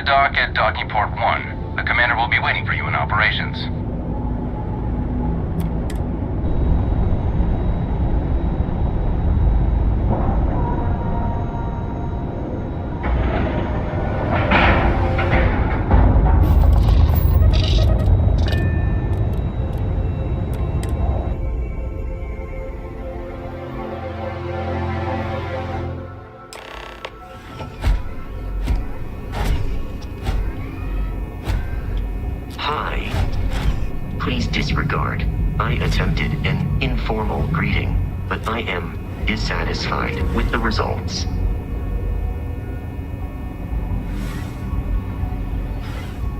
to dock at Docking Port 1. The commander will be waiting for you in operations. Please disregard. I attempted an informal greeting, but I am dissatisfied with the results.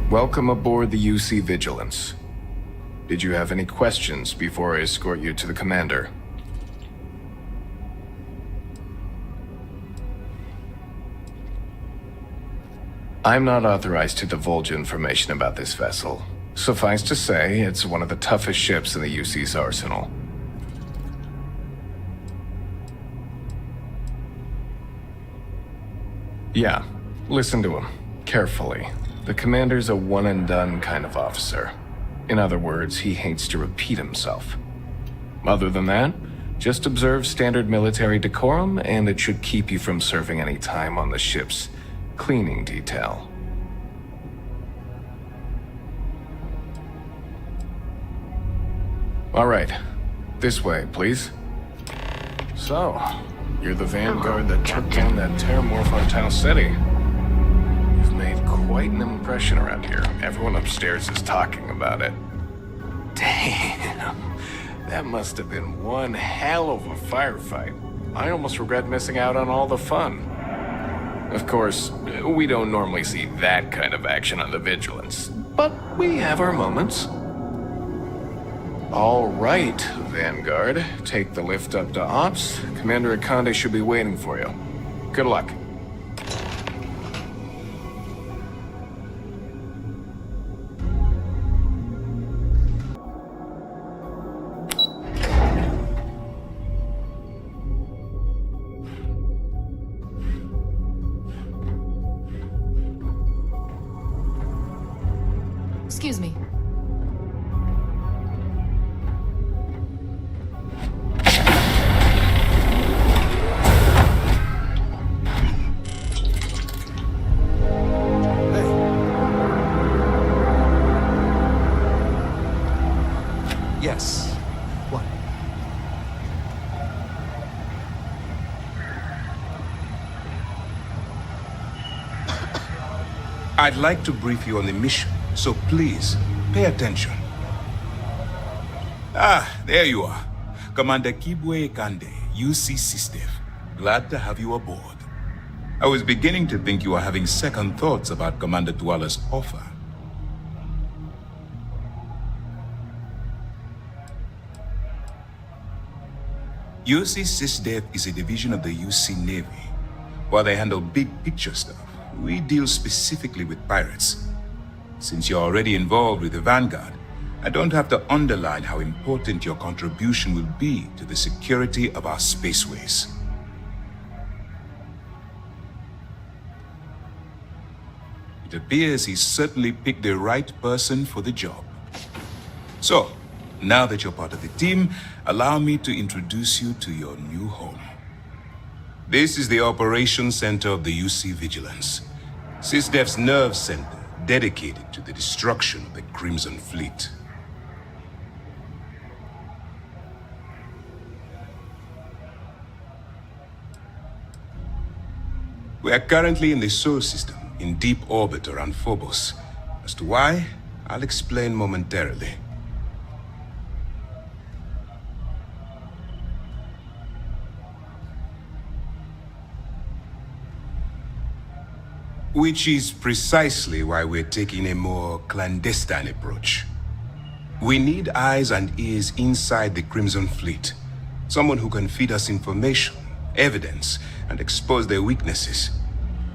Welcome aboard the UC Vigilance. Did you have any questions before I escort you to the commander? I'm not authorized to divulge information about this vessel. Suffice to say, it's one of the toughest ships in the UC's arsenal. Yeah, listen to him, carefully. The commander's a one-and-done kind of officer. In other words, he hates to repeat himself. Other than that, just observe standard military decorum, and it should keep you from serving any time on the ship's cleaning detail. All right. This way, please. So, you're the vanguard that took down that terramorph on Tau City. You've made quite an impression around here. Everyone upstairs is talking about it. Damn. That must have been one hell of a firefight. I almost regret missing out on all the fun. Of course, we don't normally see that kind of action on the Vigilance, but we have our moments. All right, Vanguard. Take the lift up to Ops. Commander Akande should be waiting for you. Good luck. Excuse me. Yes. What? I'd like to brief you on the mission, so please, pay attention. Ah, there you are. Commander Kibwe Kande, UC SysDef. Glad to have you aboard. I was beginning to think you were having second thoughts about Commander Tuala's offer. UC SysDef is a division of the UC Navy. While they handle big picture stuff, we deal specifically with pirates. Since you're already involved with the Vanguard, I don't have to underline how important your contribution will be to the security of our spaceways. It appears he's certainly picked the right person for the job. So, now that you're part of the team, allow me to introduce you to your new home. This is the Operations Center of the UC Vigilance, SysDef's nerve center dedicated to the destruction of the Crimson Fleet. We are currently in the Sol system, in deep orbit around Phobos. As to why, I'll explain momentarily. Which is precisely why we're taking a more clandestine approach. We need eyes and ears inside the Crimson Fleet. Someone who can feed us information, evidence, and expose their weaknesses.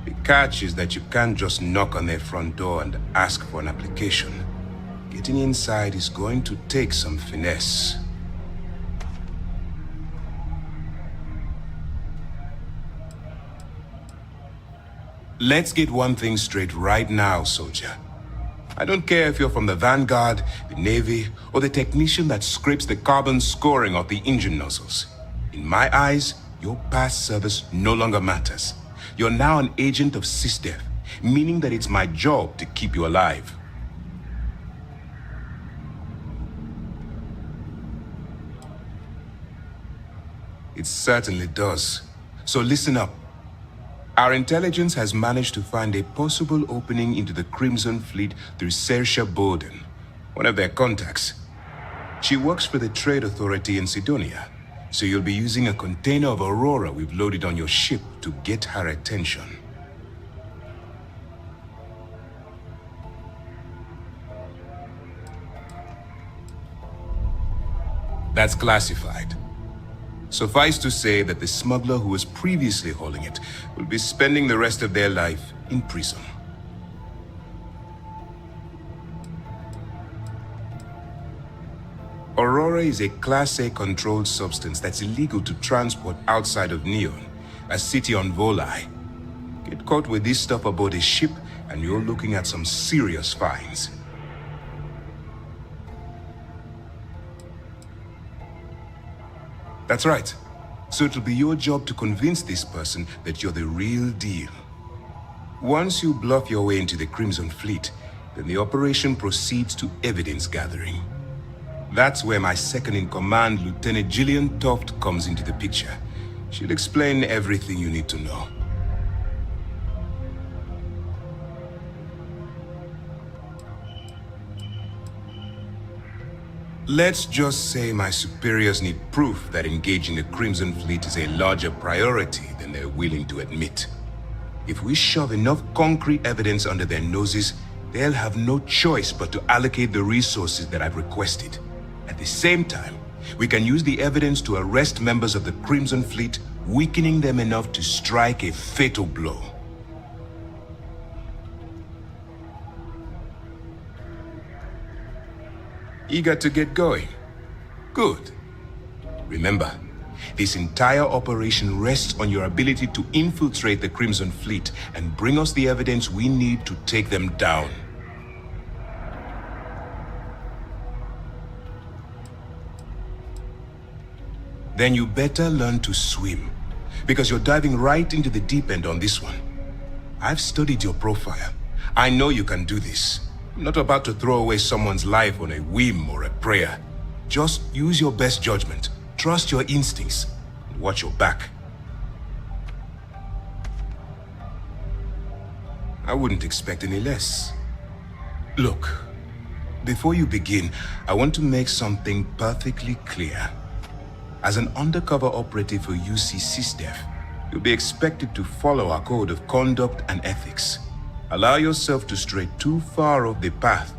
The catch is that you can't just knock on their front door and ask for an application. Getting inside is going to take some finesse. Let's get one thing straight right now, soldier. I don't care if you're from the Vanguard, the Navy, or the technician that scrapes the carbon scoring off the engine nozzles. In my eyes, your past service no longer matters. You're now an agent of SysDev, meaning that it's my job to keep you alive. It certainly does. So listen up. Our intelligence has managed to find a possible opening into the Crimson Fleet through Saoirse Bowden, one of their contacts. She works for the Trade Authority in Sidonia, so you'll be using a container of Aurora we've loaded on your ship to get her attention. That's classified. Suffice to say that the smuggler who was previously hauling it will be spending the rest of their life in prison. Aurora is a Class A controlled substance that's illegal to transport outside of Neon, a city on Volai. Get caught with this stuff aboard a ship and you're looking at some serious fines. That's right. So it'll be your job to convince this person that you're the real deal. Once you bluff your way into the Crimson Fleet, then the operation proceeds to evidence gathering. That's where my second-in-command, Lieutenant Gillian Toft, comes into the picture. She'll explain everything you need to know. Let's just say my superiors need proof that engaging the Crimson Fleet is a larger priority than they're willing to admit. If we shove enough concrete evidence under their noses, they'll have no choice but to allocate the resources that I've requested. At the same time, we can use the evidence to arrest members of the Crimson Fleet, weakening them enough to strike a fatal blow. Eager to get going? Good. Remember, this entire operation rests on your ability to infiltrate the Crimson Fleet and bring us the evidence we need to take them down. Then you better learn to swim, because you're diving right into the deep end on this one. I've studied your profile. I know you can do this. I'm not about to throw away someone's life on a whim or a prayer. Just use your best judgment, trust your instincts, and watch your back. I wouldn't expect any less. Look, before you begin, I want to make something perfectly clear. As an undercover operative for UC SysDev, you'll be expected to follow our code of conduct and ethics. Allow yourself to stray too far off the path,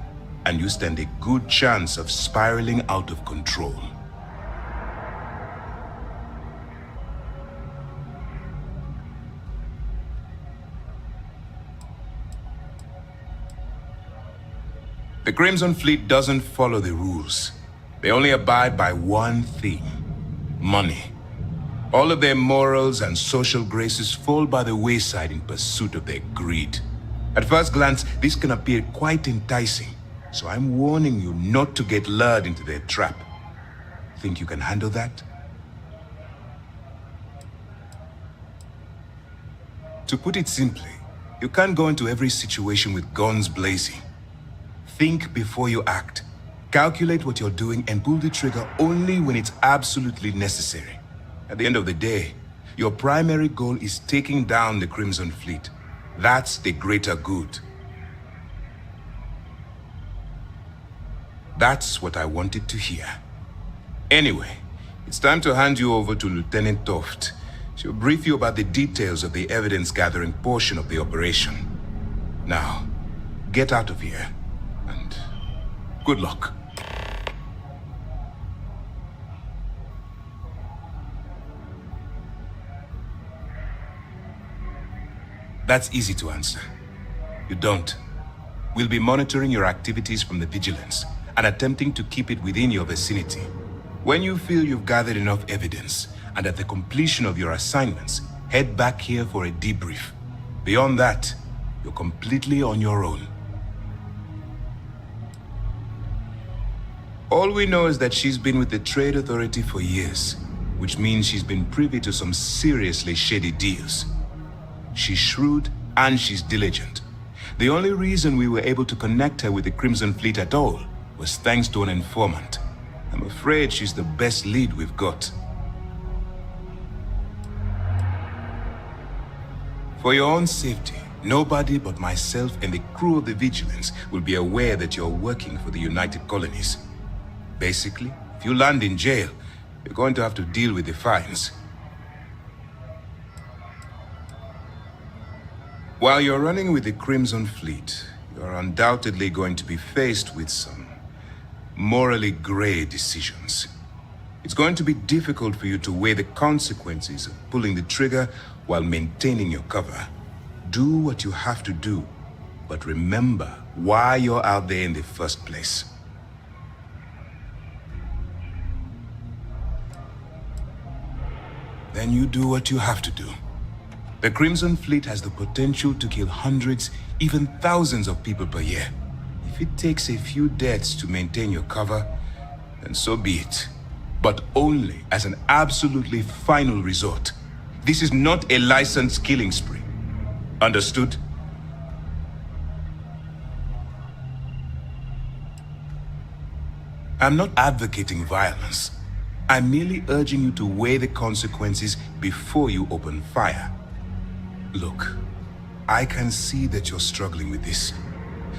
and you stand a good chance of spiraling out of control. The Crimson Fleet doesn't follow the rules. They only abide by one thing: money. All of their morals and social graces fall by the wayside in pursuit of their greed. At first glance, this can appear quite enticing, so I'm warning you not to get lured into their trap. Think you can handle that? To put it simply, you can't go into every situation with guns blazing. Think before you act. Calculate what you're doing and pull the trigger only when it's absolutely necessary. At the end of the day, your primary goal is taking down the Crimson Fleet. That's the greater good. That's what I wanted to hear. Anyway, it's time to hand you over to Lieutenant Toft. She'll brief you about the details of the evidence-gathering portion of the operation. Now, get out of here, and good luck. That's easy to answer. You don't. We'll be monitoring your activities from the Vigilance and attempting to keep it within your vicinity. When you feel you've gathered enough evidence, and at the completion of your assignments, head back here for a debrief. Beyond that, you're completely on your own. All we know is that she's been with the Trade Authority for years, which means she's been privy to some seriously shady deals. She's shrewd and she's diligent. The only reason we were able to connect her with the Crimson Fleet at all was thanks to an informant. I'm afraid she's the best lead we've got. For your own safety, nobody but myself and the crew of the Vigilance will be aware that you're working for the United Colonies. Basically, if you land in jail, you're going to have to deal with the fines. While you're running with the Crimson Fleet, you're undoubtedly going to be faced with some morally gray decisions. It's going to be difficult for you to weigh the consequences of pulling the trigger while maintaining your cover. Do what you have to do, but remember why you're out there in the first place. Then you do what you have to do. The Crimson Fleet has the potential to kill hundreds, even thousands of people per year. If it takes a few deaths to maintain your cover, then so be it. But only as an absolutely final resort. This is not a licensed killing spree. Understood? I'm not advocating violence. I'm merely urging you to weigh the consequences before you open fire. Look, I can see that you're struggling with this.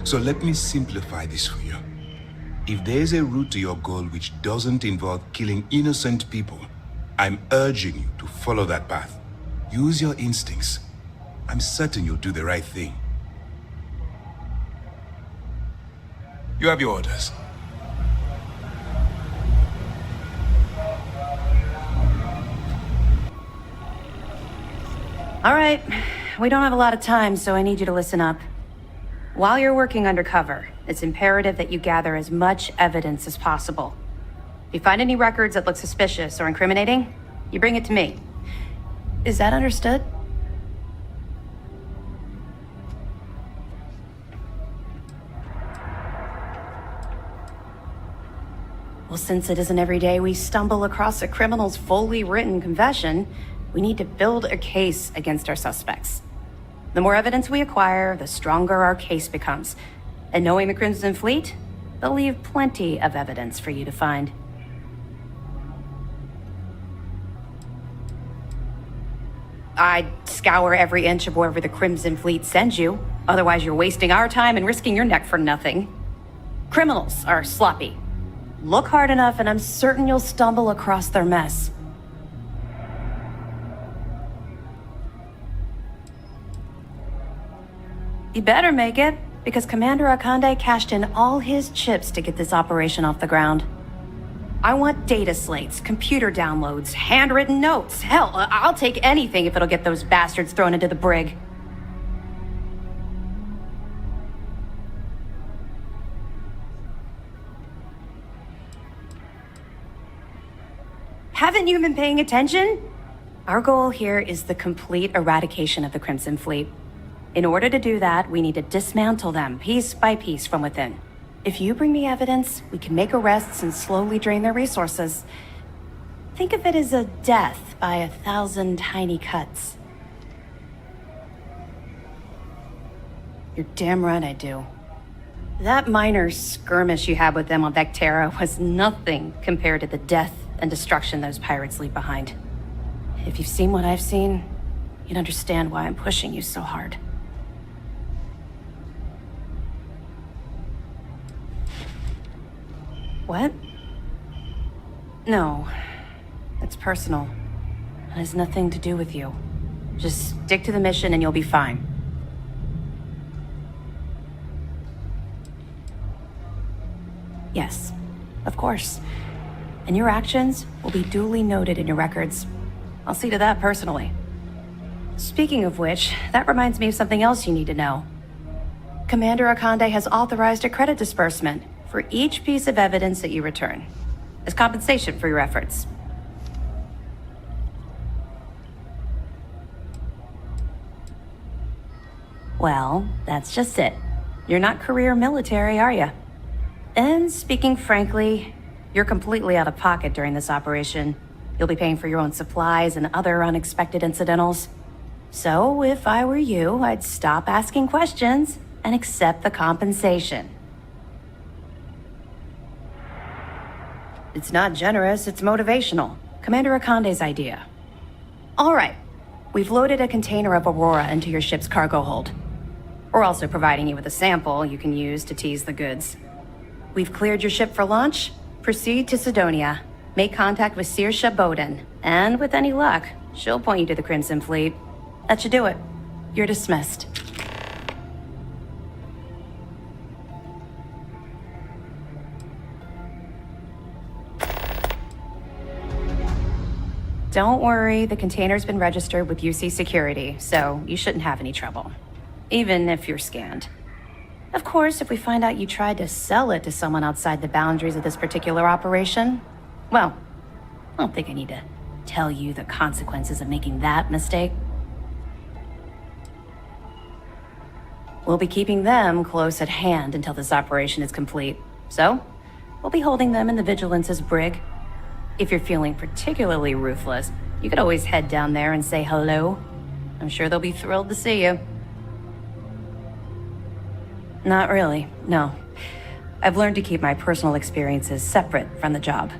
So let me simplify this for you. If there's a route to your goal which doesn't involve killing innocent people, I'm urging you to follow that path. Use your instincts. I'm certain you'll do the right thing. You have your orders. All right, we don't have a lot of time, so I need you to listen up. While you're working undercover, it's imperative that you gather as much evidence as possible. If you find any records that look suspicious or incriminating, you bring it to me. Is that understood? Well, since it isn't every day we stumble across a criminal's fully written confession, we need to build a case against our suspects. The more evidence we acquire, the stronger our case becomes. And knowing the Crimson Fleet, they'll leave plenty of evidence for you to find. I'd scour every inch of wherever the Crimson Fleet sends you. Otherwise, you're wasting our time and risking your neck for nothing. Criminals are sloppy. Look hard enough and I'm certain you'll stumble across their mess. You better make it, because Commander Akande cashed in all his chips to get this operation off the ground. I want data slates, computer downloads, handwritten notes. Hell, I'll take anything if it'll get those bastards thrown into the brig. Haven't you been paying attention? Our goal here is the complete eradication of the Crimson Fleet. In order to do that, we need to dismantle them piece by piece from within. If you bring me evidence, we can make arrests and slowly drain their resources. Think of it as a death by 1,000 tiny cuts. You're damn right I do. That minor skirmish you had with them on Vectera was nothing compared to the death and destruction those pirates leave behind. If you've seen what I've seen, you'd understand why I'm pushing you so hard. What? No. It's personal. It has nothing to do with you. Just stick to the mission and you'll be fine. Yes, of course. And your actions will be duly noted in your records. I'll see to that personally. Speaking of which, that reminds me of something else you need to know. Commander Akande has authorized a credit disbursement for each piece of evidence that you return, as compensation for your efforts. Well, that's just it. You're not career military, are you? And speaking frankly, you're completely out of pocket during this operation. You'll be paying for your own supplies and other unexpected incidentals. So, if I were you, I'd stop asking questions and accept the compensation. It's not generous, it's motivational. Commander Akande's idea. All right, we've loaded a container of Aurora into your ship's cargo hold. We're also providing you with a sample you can use to tease the goods. We've cleared your ship for launch. Proceed to Sidonia. Make contact with Saoirse Bowden. And with any luck, she'll point you to the Crimson Fleet. That should do it. You're dismissed. Don't worry, the container's been registered with UC Security, so you shouldn't have any trouble. Even if you're scanned. Of course, if we find out you tried to sell it to someone outside the boundaries of this particular operation, well, I don't think I need to tell you the consequences of making that mistake. We'll be keeping them close at hand until this operation is complete. So, we'll be holding them in the Vigilance's brig. If you're feeling particularly ruthless, you could always head down there and say hello. I'm sure they'll be thrilled to see you. Not really, no. I've learned to keep my personal experiences separate from the job.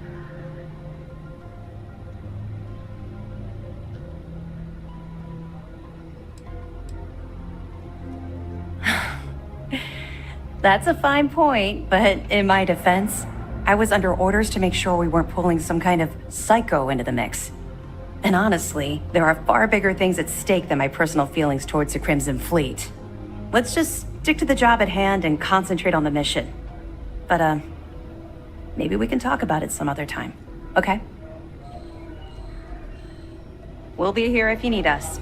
That's a fine point, but in my defense, I was under orders to make sure we weren't pulling some kind of psycho into the mix. And honestly, there are far bigger things at stake than my personal feelings towards the Crimson Fleet. Let's just stick to the job at hand and concentrate on the mission. But, maybe we can talk about it some other time, okay? We'll be here if you need us.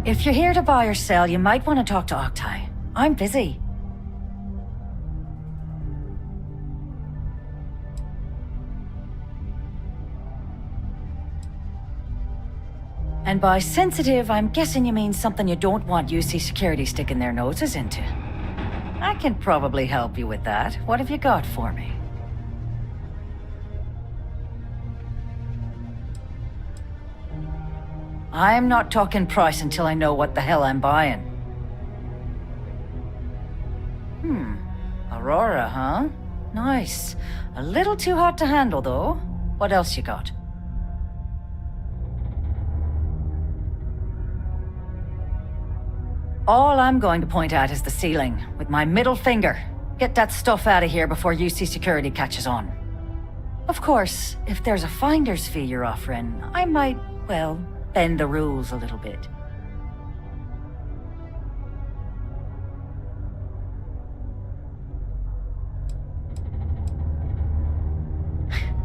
If you're here to buy or sell, you might want to talk to Octai. I'm busy. And by sensitive, I'm guessing you mean something you don't want UC Security sticking their noses into. I can probably help you with that. What have you got for me? I'm not talking price until I know what the hell I'm buying. Aurora, huh? Nice. A little too hot to handle, though. What else you got? All I'm going to point at is the ceiling, with my middle finger. Get that stuff out of here before UC Security catches on. Of course, if there's a finder's fee you're offering, I might, well, bend the rules a little bit.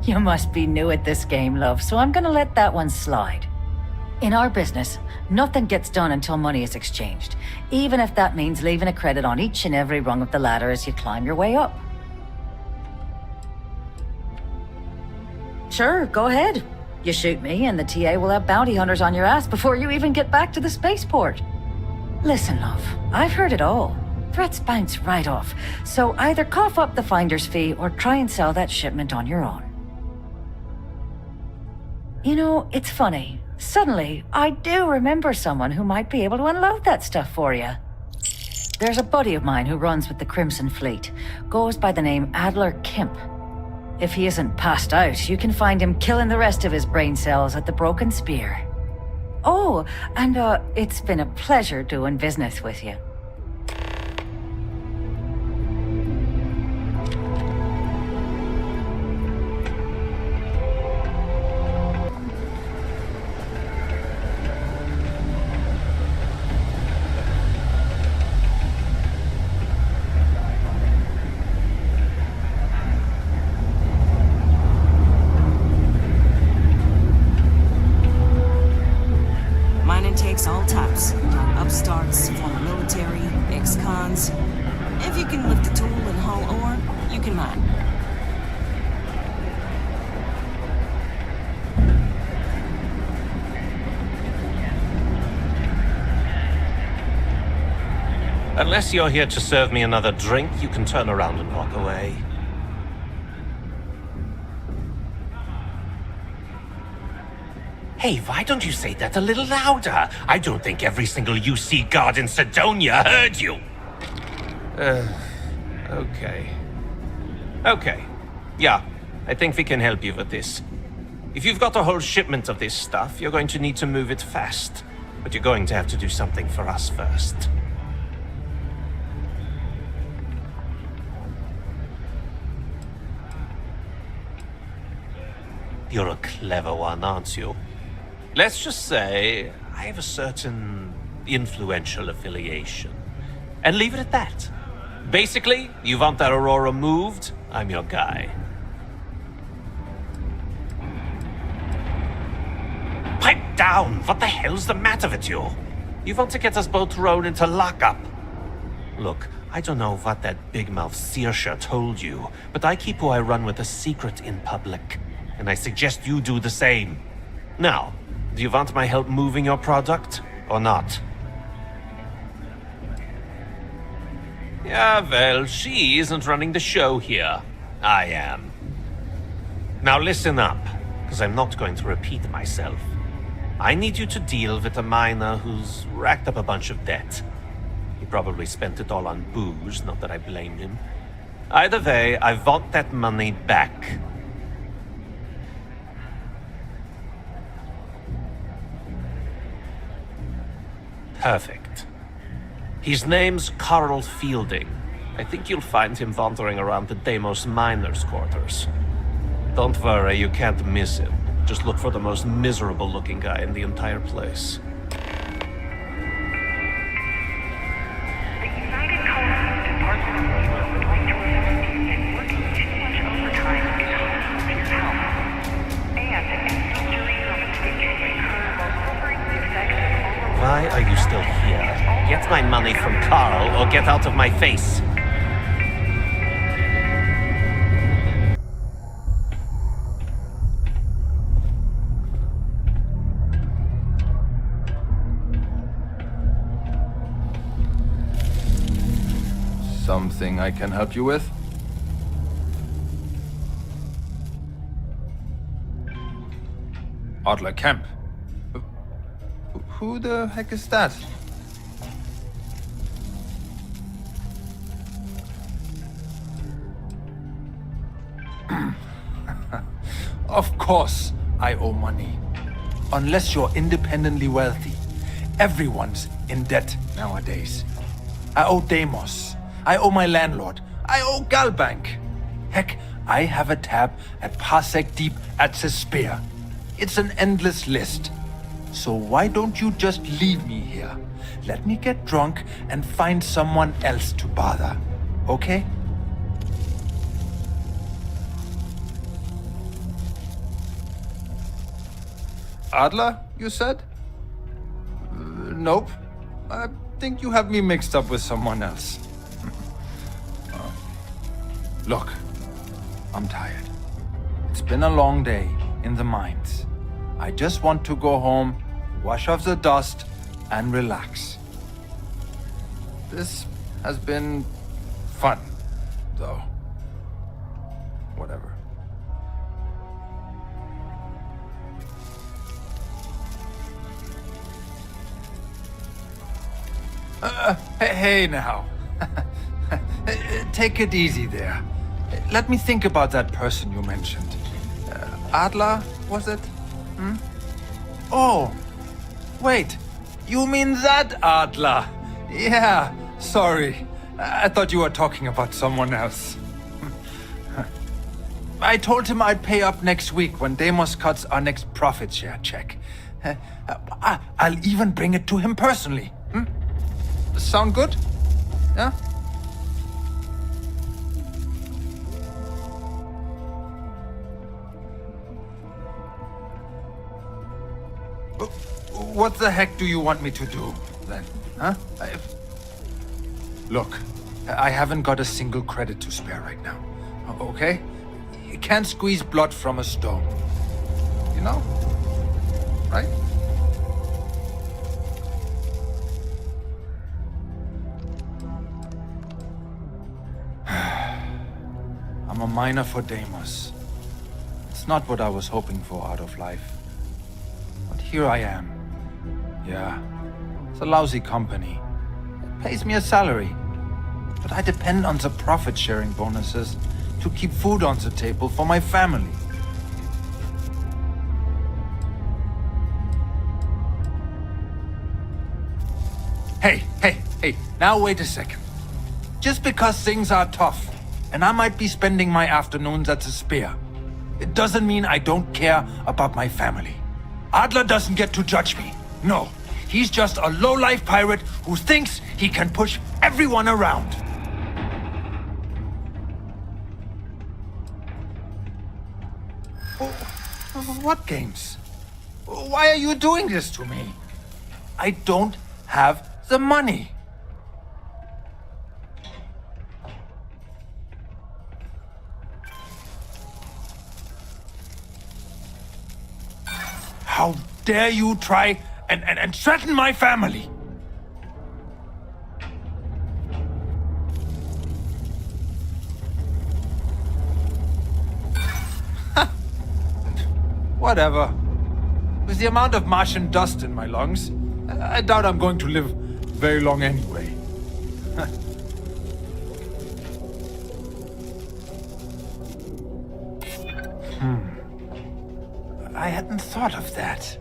You must be new at this game, love, so I'm gonna let that one slide. In our business, nothing gets done until money is exchanged, even if that means leaving a credit on each and every rung of the ladder as you climb your way up. Sure, go ahead. You shoot me, and the TA will have bounty hunters on your ass before you even get back to the spaceport. Listen, love, I've heard it all. threats bounce right off. So either cough up the finder's fee or try and sell that shipment on your own. You know, it's funny. Suddenly, I do remember someone who might be able to unload that stuff for you. There's a buddy of mine who runs with the Crimson Fleet. Goes by the name Adler Kemp. If he isn't passed out, you can find him killing the rest of his brain cells at the Broken Spear. Oh, and it's been a pleasure doing business with you. All types. Upstarts, former military, ex-cons. If you can lift a tool and haul ore, you can mine. Unless you're here to serve me another drink, you can turn around and walk away. Hey, why don't you say that a little louder? I don't think every single UC guard in Sidonia heard you. Okay. Okay. Yeah, I think we can help you with this. If you've got a whole shipment of this stuff, you're going to need to move it fast. But you're going to have to do something for us first. You're a clever one, aren't you? Let's just say I have a certain influential affiliation. And leave it at that. Basically, you want that Aurora moved, I'm your guy. Pipe down! What the hell's the matter with you? You want to get us both thrown into lockup? Look, I don't know what that big-mouth Saoirse told you, but I keep who I run with a secret in public. And I suggest you do the same. Now, do you want my help moving your product, or not? Yeah, well, she isn't running the show here. I am. Now listen up, because I'm not going to repeat myself. I need you to deal with a miner who's racked up a bunch of debt. He probably spent it all on booze, not that I blame him. Either way, I want that money back. Perfect. His name's Carl Fielding. I think you'll find him wandering around the Deimos miners' quarters. Don't worry, you can't miss him. Just look for the most miserable-looking guy in the entire place. Why are you still here? Get my money from Carl or get out of my face. Something I can help you with? Adler Kemp. Who the heck is that? Of course I owe money. Unless you're independently wealthy. Everyone's in debt nowadays. I owe Deimos. I owe my landlord. I owe Galbank. Heck, I have a tab at Parsec Deep at Cespear. It's an endless list. So why don't you just leave me here? Let me get drunk and find someone else to bother. Okay? Adler, you said? Nope. I think you have me mixed up with someone else. Look, I'm tired. It's been a long day in the mines. I just want to go home, wash off the dust, and relax. This has been fun, though. Whatever. Hey now. Take it easy there. Let me think about that person you mentioned. Adler, was it? Oh, wait. You mean that Adler? Yeah, sorry. I thought you were talking about someone else. I told him I'd pay up next week when Deimos cuts our next profit share check. I'll even bring it to him personally. Sound good? Yeah? What the heck do you want me to do, then? Huh? Look, I haven't got a single credit to spare right now. Okay? You can't squeeze blood from a stone. You know? Right? I'm a miner for Deimos. It's not what I was hoping for out of life. But here I am. Yeah, it's a lousy company. It pays me a salary. But I depend on the profit-sharing bonuses to keep food on the table for my family. Hey, now wait a second. Just because things are tough, and I might be spending my afternoons at the Spear, it doesn't mean I don't care about my family. Adler doesn't get to judge me. No, he's just a low-life pirate who thinks he can push everyone around. What games? Why are you doing this to me? I don't have the money. How dare you try and threaten my family? Whatever. With the amount of Martian dust in my lungs, I doubt I'm going to live very long anyway. I hadn't thought of that.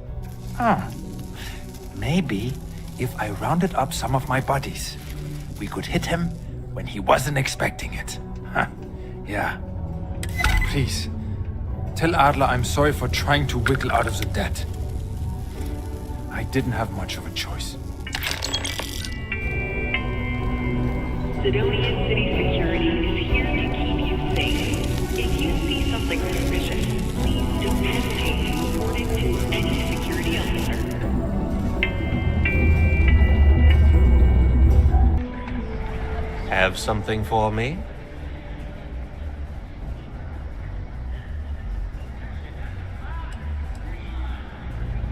Maybe if I rounded up some of my buddies, we could hit him when he wasn't expecting it. Yeah. Please, tell Adler I'm sorry for trying to wiggle out of the debt. I didn't have much of a choice. Sidonian City Security is here to keep you safe. If you see something suspicious, please don't hesitate to report it to any security officer. Have something for me?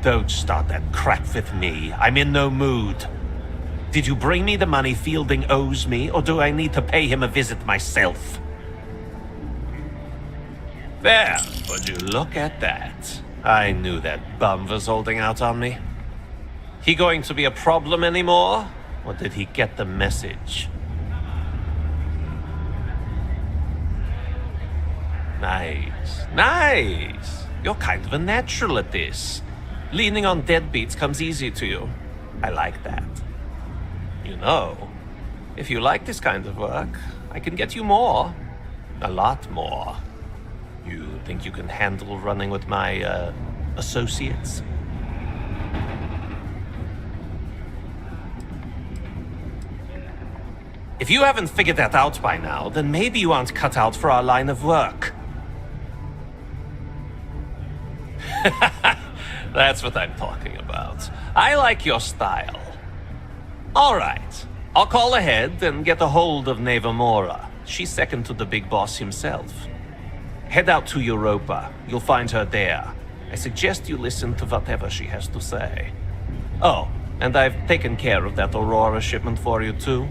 Don't start that crap with me. I'm in no mood. Did you bring me the money Fielding owes me, or do I need to pay him a visit myself? There, would you look at that? I knew that bum was holding out on me. He going to be a problem anymore? Or did he get the message? Nice, nice. You're kind of a natural at this. Leaning on deadbeats comes easy to you. I like that. You know, if you like this kind of work, I can get you more. A lot more. You think you can handle running with my, associates? If you haven't figured that out by now, then maybe you aren't cut out for our line of work. That's what I'm talking about. I like your style. All right. I'll call ahead and get a hold of Nevamora. She's second to the big boss himself. Head out to Europa. You'll find her there. I suggest you listen to whatever she has to say. Oh, and I've taken care of that Aurora shipment for you too.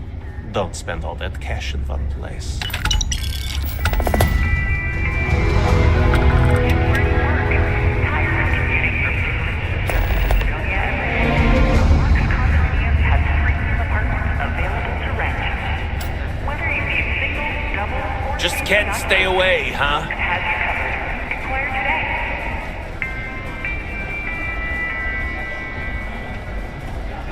Don't spend all that cash in one place. Just can't stay away, huh?